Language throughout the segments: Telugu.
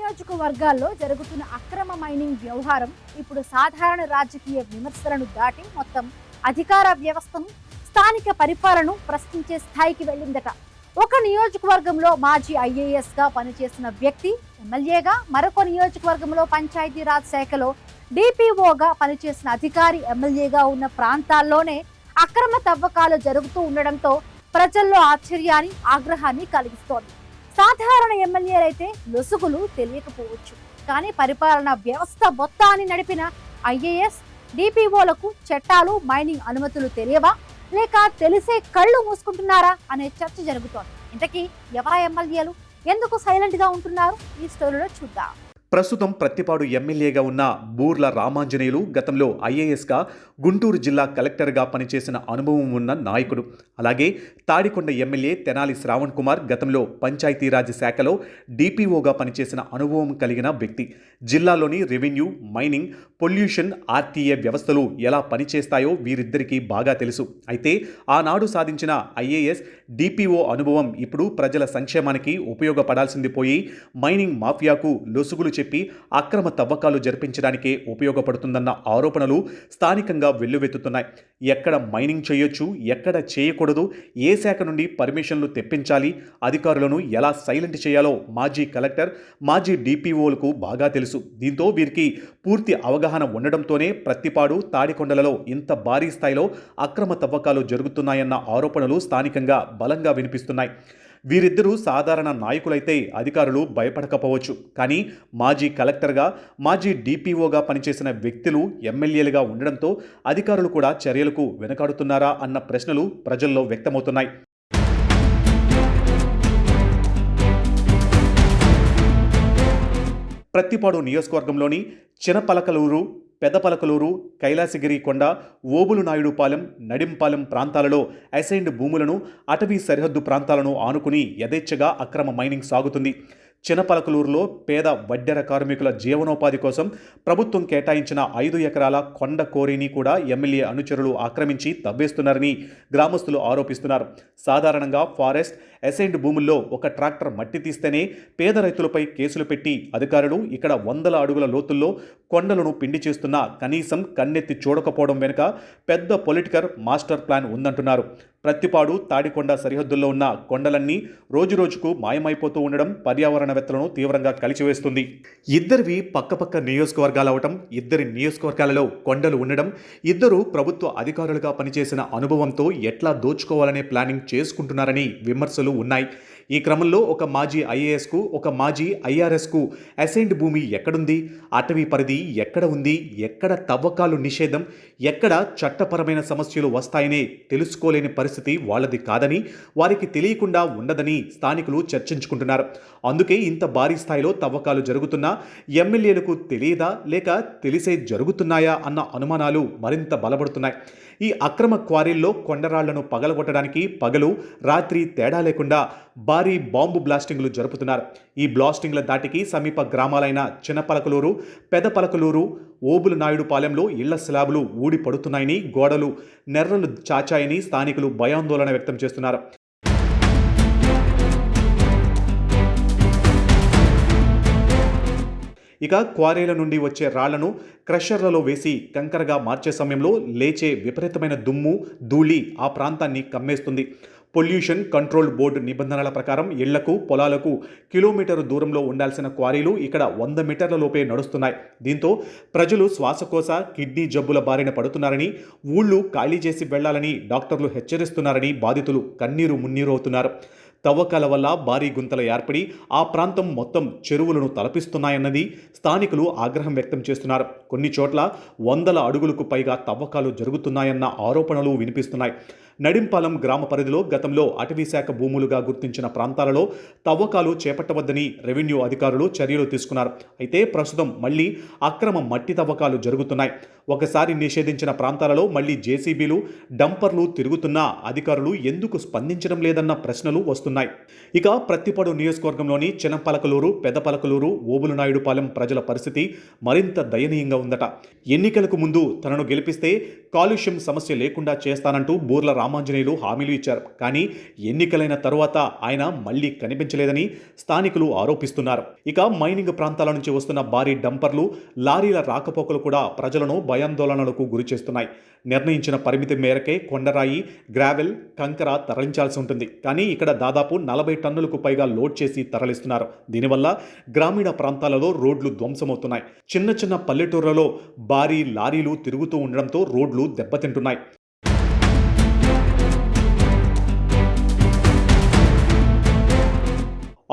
నియోజకవర్గాల్లో జరుగుతున్న అక్రమ మైనింగ్ వ్యవహారం ఇప్పుడు సాధారణ రాజకీయ విమర్శలను దాటి మొత్తం అధికార వ్యవస్థను, స్థానిక పరిపాలనను ప్రశ్నించే స్థాయికి వెళ్ళిందట. ఒక నియోజకవర్గంలో మాజీ ఐఏఎస్ గా పనిచేసిన వ్యక్తి ఎమ్మెల్యేగా, మరొక నియోజకవర్గంలో పంచాయతీరాజ్ శాఖలో డిపిఓగా పనిచేసిన అధికారి ఎమ్మెల్యేగా ఉన్న ప్రాంతాల్లోనే అక్రమ తవ్వకాలు జరుగుతూ ఉండడంతో ప్రజల్లో ఆశ్చర్యాన్ని, ఆగ్రహాన్ని కలిగిస్తోంది. సాధారణ ఎమ్మెల్యేలైతే లొసుగులు తెలియకపోవచ్చు, కానీ పరిపాలనా వ్యవస్థ మొత్తాన్ని నడిపిన ఐఏఎస్, డిపిఓలకు చట్టాలు, మైనింగ్ అనుమతులు తెలియవా, లేక తెలిసే కళ్ళు మూసుకుంటున్నారా అనే చర్చ జరుగుతోంది. ఇంతకీ ఎవరా ఎమ్మెల్యేలు, ఎందుకు సైలెంట్ గా ఉంటున్నారు? ఈ స్టోరీలో చూద్దాం. ప్రస్తుతం ప్రత్తిపాడు ఎమ్మెల్యేగా ఉన్న బూర్ల రామాంజనేయులు గతంలో ఐఏఎస్గా గుంటూరు జిల్లా కలెక్టర్గా పనిచేసిన అనుభవం ఉన్న నాయకుడు. అలాగే తాడికొండ ఎమ్మెల్యే తెనాలి శ్రావణ్ కుమార్ గతంలో పంచాయతీరాజ్ శాఖలో డిపిఓగా పనిచేసిన అనుభవం కలిగిన వ్యక్తి. జిల్లాలోని రెవెన్యూ, మైనింగ్, పొల్యూషన్, ఆర్టీఏ వ్యవస్థలు ఎలా పనిచేస్తాయో వీరిద్దరికీ బాగా తెలుసు. అయితే ఆనాడు సాధించిన ఐఏఎస్, డిపిఓ అనుభవం ఇప్పుడు ప్రజల సంక్షేమానికి ఉపయోగపడాల్సింది పోయి మైనింగ్ మాఫియాకు లొసుగులు చెప్పి అక్రమ తవ్వకాలు జరిపించడానికే ఉపయోగపడుతుందన్న ఆరోపణలు స్థానికంగా వెల్లువెత్తుతున్నాయి. ఎక్కడ మైనింగ్ చేయొచ్చు, ఎక్కడ చేయకూడదు, ఏ శాఖ నుండి పర్మిషన్లు తెప్పించాలి, అధికారులను ఎలా సైలెంట్ చేయాలో మాజీ కలెక్టర్, మాజీ డిపిఓలకు బాగా తెలుసు. దీంతో వీరికి పూర్తి అవగాహన ఉండడంతోనే ప్రత్తిపాడు, తాడికొండలలో ఇంత భారీ స్థాయిలో అక్రమ తవ్వకాలు జరుగుతున్నాయన్న ఆరోపణలు స్థానికంగా బలంగా వినిపిస్తున్నాయి. వీరిద్దరూ సాధారణ నాయకులైతే అధికారులు భయపడకపోవచ్చు, కానీ మాజీ కలెక్టర్గా, మాజీ డిపిఓగా పనిచేసిన వ్యక్తులు ఎమ్మెల్యేలుగా ఉండడంతో అధికారులు కూడా చర్యలకు వెనకాడుతున్నారా అన్న ప్రశ్నలు ప్రజల్లో వ్యక్తమవుతున్నాయి. ప్రత్తిపాడు నియోజకవర్గంలోని చినపలకలూరు, పెదపలకలూరు, కైలాసగిరి కొండ, ఓబులునాయుడుపాలెం, నడింపాలెం ప్రాంతాలలో అసైన్డ్ భూములను, అటవీ సరిహద్దు ప్రాంతాలను ఆనుకుని యథేచ్ఛగా అక్రమ మైనింగ్ సాగుతుంది. చినపలకలూరులో పేద వడ్డెర కార్మికుల జీవనోపాధి కోసం ప్రభుత్వం కేటాయించిన 5 ఎకరాల కొండ కోరిని కూడా ఎమ్మెల్యే అనుచరులు ఆక్రమించి తవ్వేస్తున్నారని గ్రామస్తులు ఆరోపిస్తున్నారు. సాధారణంగా ఫారెస్ట్, అసైన్డ్ భూముల్లో ఒక ట్రాక్టర్ మట్టి తీస్తేనే పేద రైతులపై కేసులు పెట్టి అధికారులు ఇక్కడ 100 అడుగుల లోతుల్లో కొండలను పిండి చేస్తున్నా కనీసం కన్నెత్తి చూడకపోవడం వెనుక పెద్ద పొలిటికల్ మాస్టర్ ప్లాన్ ఉందంటున్నారు. ప్రత్తిపాడు, తాడికొండ సరిహద్దుల్లో ఉన్న కొండలన్నీ రోజురోజుకు మాయమైపోతూ ఉండడం పర్యావరణవేత్తలను తీవ్రంగా కలిచివేస్తుంది. ఇద్దరివి పక్కపక్క నియోజకవర్గాలు అవటం, ఇద్దరి నియోజకవర్గాలలో కొండలు ఉండడం, ఇద్దరు ప్రభుత్వ అధికారులుగా పనిచేసిన అనుభవంతో ఎట్లా దోచుకోవాలనే ప్లానింగ్ చేసుకుంటున్నారని విమర్శలు ఉన్నాయి. ఈ క్రమంలో ఒక మాజీ ఐఏఎస్కు, ఒక మాజీ ఐఆర్ఎస్కు అసైన్డ్ భూమి ఎక్కడుంది, అటవీ పరిధి ఎక్కడ ఉంది, ఎక్కడ తవ్వకాలు నిషేధం, ఎక్కడ చట్టపరమైన సమస్యలు వస్తాయనే తెలుసుకోలేని పరిస్థితి వాళ్ళది కాదని, వారికి తెలియకుండా ఉండదని స్థానికులు చర్చించుకుంటున్నారు. అందుకే ఇంత భారీ స్థాయిలో తవ్వకాలు జరుగుతున్నా ఎమ్మెల్యేలకు తెలియదా, లేక తెలిసే జరుగుతున్నాయా అన్న అనుమానాలు మరింత బలపడుతున్నాయి. ఈ అక్రమ క్వారీల్లో కొండరాళ్లను పగలగొట్టడానికి పగలు, రాత్రి తేడా లేకుండా భారీ బాంబు బ్లాస్టింగ్లు జరుపుతున్నారు. ఈ బ్లాస్టింగ్ల దాటికి సమీప గ్రామాలైన చినపలకలూరు, పెదపలకలూరు, ఓబులునాయుడుపాలెంలో ఇళ్ల స్లాబులు ఊడి పడుతున్నాయని, గోడలు నెర్రలు చాచాయని స్థానికులు భయాందోళన వ్యక్తం చేస్తున్నారు. ఇక క్వారీల నుండి వచ్చే రాళ్లను క్రషర్లలో వేసి కంకరగా మార్చే సమయంలో లేచే విపరీతమైన దుమ్ము, ధూళి ఆ ప్రాంతాన్ని కమ్మేస్తుంది. పొల్యూషన్ కంట్రోల్ బోర్డు నిబంధనల ప్రకారం ఇళ్లకు, పొలాలకు కిలోమీటరు దూరంలో ఉండాల్సిన క్వారీలు ఇక్కడ 100 మీటర్ల లోపే నడుస్తున్నాయి. దీంతో ప్రజలు శ్వాసకోశ, కిడ్నీ జబ్బుల బారిన పడుతున్నారని, ఊళ్ళు ఖాళీ చేసి వెళ్లాలని డాక్టర్లు హెచ్చరిస్తున్నారని బాధితులు కన్నీరు మున్నీరు అవుతున్నారు. తవ్వకాల వల్ల భారీ గుంతలు ఏర్పడి ఆ ప్రాంతం మొత్తం చెరువులను తలపిస్తున్నాయన్నది స్థానికులు ఆగ్రహం వ్యక్తం చేస్తున్నారు. కొన్ని చోట్ల 100 అడుగులకు పైగా తవ్వకాలు జరుగుతున్నాయన్న ఆరోపణలు వినిపిస్తున్నాయి. నడింపాలెం గ్రామ పరిధిలో గతంలో అటవీశాఖ భూములుగా గుర్తించిన ప్రాంతాలలో తవ్వకాలు చేపట్టవద్దని రెవెన్యూ అధికారులు చర్యలు తీసుకున్నారు. అయితే ప్రస్తుతం మళ్లీ అక్రమ మట్టి తవ్వకాలు జరుగుతున్నాయి. ఒకసారి నిషేధించిన ప్రాంతాలలో మళ్లీ జేసీబీలు, డంపర్లు తిరుగుతున్నా అధికారులు ఎందుకు స్పందించడం లేదన్న ప్రశ్నలు వస్తున్నాయి. ఇక ప్రత్తిపాడు నియోజకవర్గంలోని చినపలకలూరు, పెదపలకలూరు, ఓబులునాయుడుపాలెం ప్రజల పరిస్థితి మరింత దయనీయంగా ఉందట. ఎన్నికలకు ముందు తనను గెలిపిస్తే కాలుష్యం సమస్య లేకుండా చేస్తానంటూ బూర్ల రామాంజనేయులు హామీలు ఇచ్చారు. కానీ ఎన్నికలైన తరువాత ఆయన మళ్లీ కనిపించలేదని స్థానికులు ఆరోపిస్తున్నారు. ఇక మైనింగ్ ప్రాంతాల నుంచి వస్తున్న భారీ డంపర్లు, లారీల రాకపోకలు కూడా ప్రజలను భయాందోళనలకు గురిచేస్తున్నాయి. నిర్ణయించిన పరిమితి మేరకే కొండరాయి, గ్రావెల్, కంకర తరలించాల్సి ఉంటుంది. కానీ ఇక్కడ దాదాపు 40 టన్నులకు పైగా లోడ్ చేసి తరలిస్తున్నారు. దీనివల్ల గ్రామీణ ప్రాంతాలలో రోడ్లు ధ్వంసమవుతున్నాయి. చిన్న చిన్న పల్లెటూర్లలో భారీ లారీలు తిరుగుతూ ఉండడంతో రోడ్లు దెబ్బతింటున్నాయి.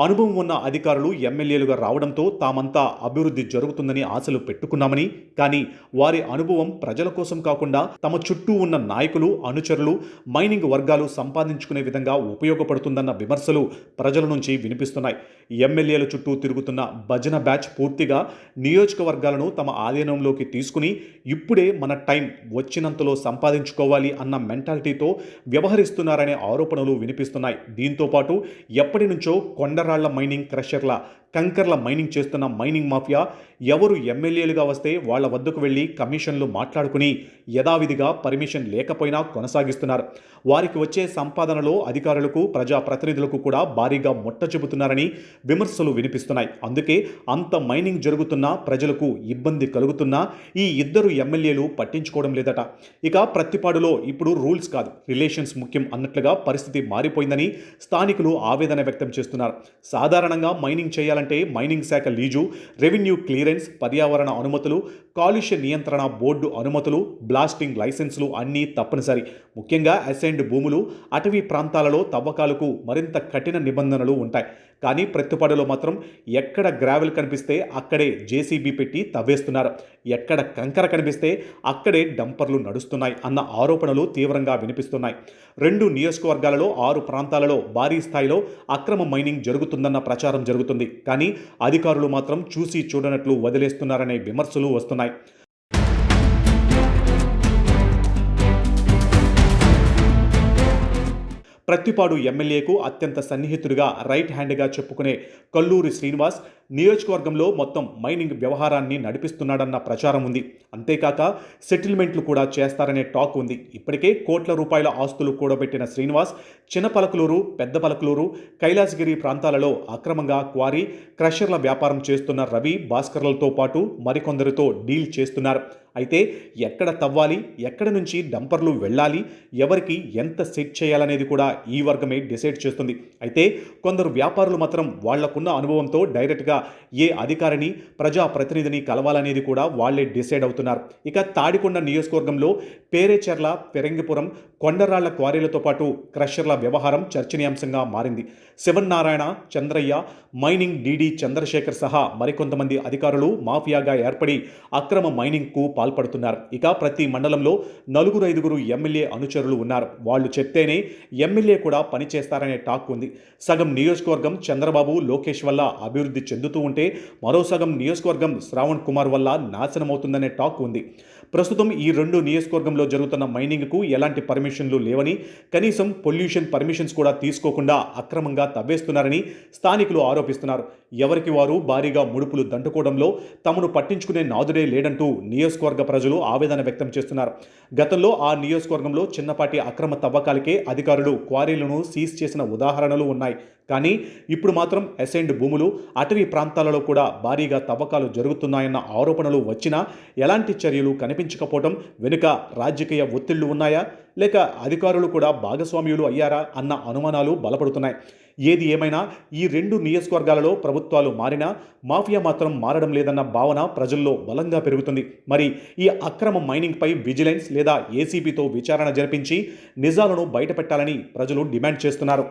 అనుభవం ఉన్న అధికారులు ఎమ్మెల్యేలుగా రావడంతో తామంతా అభివృద్ధి జరుగుతుందని ఆశలు పెట్టుకున్నామని, కానీ వారి అనుభవం ప్రజల కోసం కాకుండా తమ చుట్టూ ఉన్న నాయకులు, అనుచరులు, మైనింగ్ వర్గాలు సంపాదించుకునే విధంగా ఉపయోగపడుతుందన్న విమర్శలు ప్రజల నుంచి వినిపిస్తున్నాయి. ఎమ్మెల్యేల చుట్టూ తిరుగుతున్న భజన బ్యాచ్ పూర్తిగా నియోజకవర్గాలను తమ ఆధీనంలోకి తీసుకుని ఇప్పుడే మన టైం వచ్చినంతలో సంపాదించుకోవాలి అన్న మెంటాలిటీతో వ్యవహరిస్తున్నారనే ఆరోపణలు వినిపిస్తున్నాయి. దీంతో పాటు ఎప్పటి నుంచో కొండరాళ్ల మైనింగ్, క్రషర్ల, కంకర్ల మైనింగ్ చేస్తున్న మైనింగ్ మాఫియా ఎవరు ఎమ్మెల్యేలుగా వస్తే వాళ్ల వద్దకు వెళ్లి కమిషన్లు మాట్లాడుకుని యథావిధిగా పర్మిషన్ లేకపోయినా కొనసాగిస్తున్నారు. వారికి వచ్చే సంపాదనలో అధికారులకు, ప్రజాప్రతినిధులకు కూడా భారీగా ముట్ట చెబుతున్నారని విమర్శలు వినిపిస్తున్నాయి. అందుకే అంత మైనింగ్ జరుగుతున్నా ప్రజలకు ఇబ్బంది కలుగుతున్నా ఈ ఇద్దరు ఎమ్మెల్యేలు పట్టించుకోవడం లేదట. ఇక ప్రత్తిపాడులో ఇప్పుడు రూల్స్ కాదు, రిలేషన్స్ ముఖ్యం అన్నట్లుగా పరిస్థితి మారిపోయిందని స్థానికులు ఆవేదన వ్యక్తం చేస్తున్నారు. సాధారణంగా మైనింగ్ చేయాలంటే మైనింగ్ శాఖ లీజు, రెవెన్యూ క్లియరెన్స్, పర్యావరణ అనుమతులు, కాలుష్య నియంత్రణ బోర్డు అనుమతులు, బ్లాస్టింగ్ లైసెన్సులు అన్నీ తప్పనిసరి. ముఖ్యంగా అసైన్డ్ భూములు, అటవీ ప్రాంతాలలో తవ్వకాలకు మరింత కఠిన నిబంధనలు ఉంటాయి. కానీ ప్రత్తిపాడులో మాత్రం ఎక్కడ గ్రావెల్ కనిపిస్తే అక్కడే జేసీబీ పెట్టి తవ్వేస్తున్నారు. ఎక్కడ కంకర కనిపిస్తే అక్కడే డంపర్లు నడుస్తున్నాయి అన్న ఆరోపణలు తీవ్రంగా వినిపిస్తున్నాయి. 2 నియోజకవర్గాలలో 6 ప్రాంతాలలో భారీ స్థాయిలో అక్రమ మైనింగ్ జరుగుతుందన్న ప్రచారం జరుగుతుంది. కానీ అధికారులు మాత్రం చూసి చూడనట్లు వదిలేస్తున్నారనే విమర్శలు వస్తున్నాయి. ప్రత్తిపాడు ఎమ్మెల్యేకు అత్యంత సన్నిహితుడిగా, రైట్ హ్యాండ్గా చెప్పుకునే కల్లూరి శ్రీనివాస్ నియోజకవర్గంలో మొత్తం మైనింగ్ వ్యవహారాన్ని నడిపిస్తున్నాడన్న ప్రచారం ఉంది. అంతేకాక సెటిల్మెంట్లు కూడా చేస్తారనే టాక్ ఉంది. ఇప్పటికే కోట్ల రూపాయల ఆస్తులు కూడబెట్టిన శ్రీనివాస్ చిన్నపలకలూరు, పెద్దపలకలూరు, కైలాసగిరి ప్రాంతాలలో అక్రమంగా క్వారీ, క్రషర్ల వ్యాపారం చేస్తున్న రవి, భాస్కర్లతో పాటు మరికొందరితో డీల్ చేస్తున్నారు. అయితే ఎక్కడ తవ్వాలి, ఎక్కడ నుంచి డంపర్లు వెళ్ళాలి, ఎవరికి ఎంత సెట్ చేయాలనేది కూడా ఈ వర్గమే డిసైడ్ చేస్తుంది. అయితే కొందరు వ్యాపారులు మాత్రం వాళ్లకున్న అనుభవంతో డైరెక్ట్గా ఏ అధికారిని, ప్రజాప్రతినిధిని కలవాలనేది కూడా వాళ్లే డిసైడ్ అవుతున్నారు. ఇక తాడికొండ నియోజకవర్గంలో పేరేచెర్ల, పెరంగిపురం, కొండరాళ్ల క్వారీలతో పాటు క్రషర్ల వ్యవహారం చర్చనీయాంశంగా మారింది. శివన్నారాయణ, చంద్రయ్య, మైనింగ్ డీడీ చంద్రశేఖర్ సహా మరికొంతమంది అధికారులు మాఫియాగా ఏర్పడి అక్రమ మైనింగ్కు పాల్పడుతున్నారు. ఇక ప్రతి మండలంలో 4-5 ఎమ్మెల్యే అనుచరులు ఉన్నారు. వాళ్ళు చెప్తేనే ఎమ్మెల్యే కూడా పనిచేస్తారనే టాక్ ఉంది. సగం నియోజకవర్గం చంద్రబాబు, లోకేష్ వల్ల అభివృద్ధి చెందుతూ ఉంటే మరో సగం నియోజకవర్గం శ్రావణ్ కుమార్ వల్ల నాశనమవుతుందనే టాక్ ఉంది. ప్రస్తుతం ఈ 2 నియోజకవర్గంలో జరుగుతున్న మైనింగ్కు ఎలాంటి పర్మిషన్లు లేవని, కనీసం పొల్యూషన్ పర్మిషన్స్ కూడా తీసుకోకుండా అక్రమంగా తవ్వేస్తున్నారని స్థానికులు ఆరోపిస్తున్నారు. ఎవరికి వారు భారీగా ముడుపులు దండుకోవడంలో తమను పట్టించుకునే నాదుడే లేడంటూ నియోజకవర్గ ప్రజలు ఆవేదన వ్యక్తం చేస్తున్నారు. గతంలో ఆ నియోజకవర్గంలో చిన్నపాటి అక్రమ తవ్వకాలకే అధికారులు క్వారీలను సీజ్ చేసిన ఉదాహరణలు ఉన్నాయి. కానీ ఇప్పుడు మాత్రం అసైన్డ్ భూములు, అటవీ ప్రాంతాలలో కూడా భారీగా తవ్వకాలు జరుగుతున్నాయన్న ఆరోపణలు వచ్చినా ఎలాంటి చర్యలు కనిపించకపోవడం వెనుక రాజకీయ ఒత్తిళ్లు ఉన్నాయా, లేక అధికారులు కూడా భాగస్వామ్యులు అయ్యారా అన్న అనుమానాలు బలపడుతున్నాయి. ఏది ఏమైనా ఈ 2 నియోజకవర్గాలలో ప్రభుత్వాలు మారినా మాఫియా మాత్రం మారడం లేదన్న భావన ప్రజల్లో బలంగా పెరుగుతుంది. మరి ఈ అక్రమ మైనింగ్పై విజిలెన్స్ లేదా ఏసీబీతో విచారణ జరిపించి నిజాలను బయటపెట్టాలని ప్రజలు డిమాండ్ చేస్తున్నారు.